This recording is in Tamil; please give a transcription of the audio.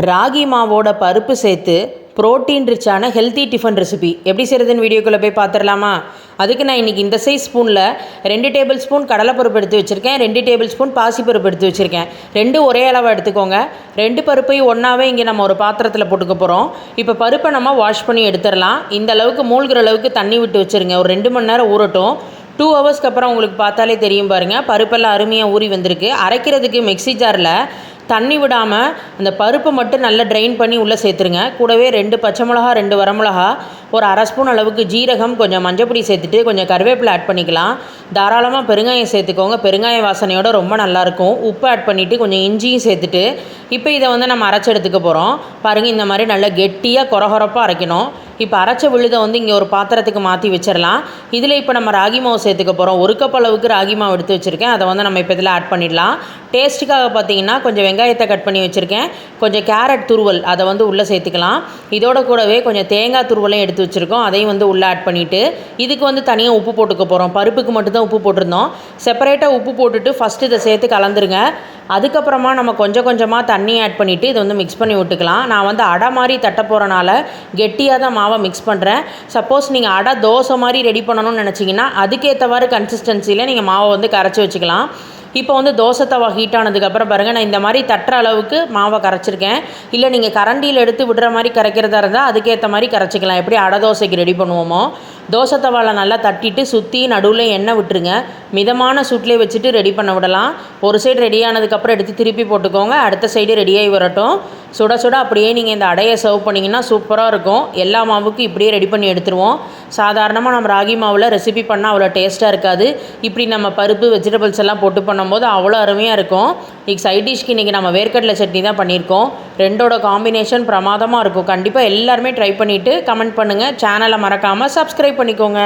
ராகி மாவோட பருப்பு சேர்த்து ப்ரோட்டீன் ரிச்சான ஹெல்த்தி டிஃபன் ரெசிபி எப்படி செய்கிறதுன்னு வீடியோக்குள்ளே போய் பார்த்துடலாமா? அதுக்கு நான் இன்றைக்கி இந்த சைஸ் ஸ்பூனில் 2 டேபிள் ஸ்பூன் கடலைப்பருப்பு எடுத்து வச்சுருக்கேன், 2 டேபிள் ஸ்பூன் பாசிப்பருப்பு எடுத்து வச்சுருக்கேன். 2 ஒரே அளவாக எடுத்துக்கோங்க. 2 பருப்பையும் ஒன்றாவே இங்கே நம்ம ஒரு பாத்திரத்தில் போட்டுக்க போகிறோம். இப்போ பருப்பை நம்ம வாஷ் பண்ணி எடுத்துடலாம். இந்த அளவுக்கு மூழ்கிற அளவுக்கு தண்ணி விட்டு வச்சுருங்க. ஒரு 2 மணி நேரம் ஊறட்டும். 2 ஹவர்ஸ்க்கு அப்புறம் உங்களுக்கு பார்த்தாலே தெரியும் பாருங்கள், பருப்பெல்லாம் அருமையாக ஊறி வந்திருக்கு. அரைக்கிறதுக்கு மிக்ஸி ஜாரில் தண்ணி விடாமல் அந்த பருப்பை மட்டும் நல்லா ட்ரைன் பண்ணி உள்ளே சேர்த்துருங்க. கூடவே 2 பச்சை மிளகா, 2 வரமிளகா, ஒரு அரை ஸ்பூன் அளவுக்கு ஜீரகம், கொஞ்சம் மஞ்சப்பொடி சேர்த்துட்டு கொஞ்சம் கருவேப்பிலை ஆட் பண்ணிக்கலாம். தாராளமாக பெருங்காயம் சேர்த்துக்கோங்க. பெருங்காய வாசனையோட ரொம்ப நல்லாயிருக்கும். உப்பு ஆட் பண்ணிவிட்டு கொஞ்சம் இஞ்சியும் சேர்த்துட்டு இப்போ இதை நம்ம அரைச்சி எடுத்துக்க போகிறோம். பாருங்கள், இந்த மாதிரி நல்லா கெட்டியாக கொரகொரப்பாக அரைக்கணும். இப்போ அரைச்ச விழுதை இங்கே ஒரு பாத்திரத்துக்கு மாற்றி வச்சிடலாம். இதில் இப்போ நம்ம ராகி மாவு சேர்த்துக்க போகிறோம். 1 கப் அளவுக்கு ராகி மாவு எடுத்து வச்சுருக்கேன். அதை நம்ம இப்போ இதில் ஆட் பண்ணிடலாம். டேஸ்ட்டுக்காக பார்த்தீங்கன்னா கொஞ்சம் வெங்காயத்தை கட் பண்ணி வச்சுருக்கேன், கொஞ்சம் கேரட் துருவல் அதை உள்ளே சேர்த்துக்கலாம். இதோட கூடவே கொஞ்சம் தேங்காய் துருவலையும் எடுத்து வச்சுருக்கோம், அதையும் உள்ளே ஆட் பண்ணிவிட்டு இதுக்கு தனியாக உப்பு போட்டுக்க போகிறோம். பருப்புக்கு மட்டும்தான் உப்பு போட்டிருந்தோம். செப்பரேட்டாக உப்பு போட்டுட்டு ஃபஸ்ட்டு இதை சேர்த்து கலந்துருங்க. அதுக்கப்புறமா நம்ம கொஞ்சம் கொஞ்சமாக தண்ணி ஆட் பண்ணிவிட்டு இதை மிக்ஸ் பண்ணி விட்டுக்கலாம். நான் அடை மாதிரி தட்ட போகிறனால கெட்டியாக தான் மாவை மிக்ஸ் பண்ணுறேன். சப்போஸ் நீங்கள் அடை தோசை மாதிரி ரெடி பண்ணணும்னு நினச்சிங்கன்னா அதுக்கேற்றவாறு கன்சிஸ்டன்சியில் நீங்கள் மாவை கரைச்சி வச்சுக்கலாம். இப்போ தோசை தவா ஹீட் ஆனதுக்கப்புறம் பாருங்கள், நான் இந்த மாதிரி தட்டுற அளவுக்கு மாவை கரைச்சிருக்கேன். இல்லை நீங்கள் கரண்டியில் எடுத்து விடுற மாதிரி கரைக்கிறதா இருந்தால் அதுக்கேற்ற மாதிரி கரைச்சிக்கலாம். எப்படி அடை தோசைக்கு ரெடி பண்ணுவோமோ. தோசை தவாவில் நல்லா தட்டிட்டு சுற்றி நடுவில் எண்ணெய் விட்டுருங்க. மிதமான சூட்லேயே வச்சுட்டு ரெடி பண்ண விடலாம். ஒரு சைடு ரெடி ஆனதுக்கப்புறம் எடுத்து திருப்பி போட்டுக்கோங்க. அடுத்த சைடு ரெடியாகி வரட்டும். சுட சுட அப்படியே நீங்கள் இந்த அடையை சர்வ் பண்ணிங்கன்னா சூப்பராக இருக்கும். எல்லா மாவுக்கும் இப்படியே ரெடி பண்ணி எடுத்துருவோம். சாதாரணமாக நம்ம ராகி மாவில் ரெசிபி பண்ணால் அவ்வளோ டேஸ்ட்டாக இருக்காது. இப்படி நம்ம பருப்பு வெஜிடபிள்ஸ் எல்லாம் போட்டு பண்ணும்போது அவ்வளோ அருமையாக இருக்கும். இன்றைக்கி சைட் டிஷ்க்கு இன்றைக்கி நம்ம வேர்க்கடலை சட்னி தான் பண்ணியிருக்கோம். ரெண்டோட காம்பினேஷன் பிரமாதமாக இருக்கும். கண்டிப்பாக எல்லாருமே ட்ரை பண்ணிவிட்டு கமெண்ட் பண்ணுங்கள். சேனலை மறக்காமல் சப்ஸ்கிரைப் பண்ணிக்கோங்க.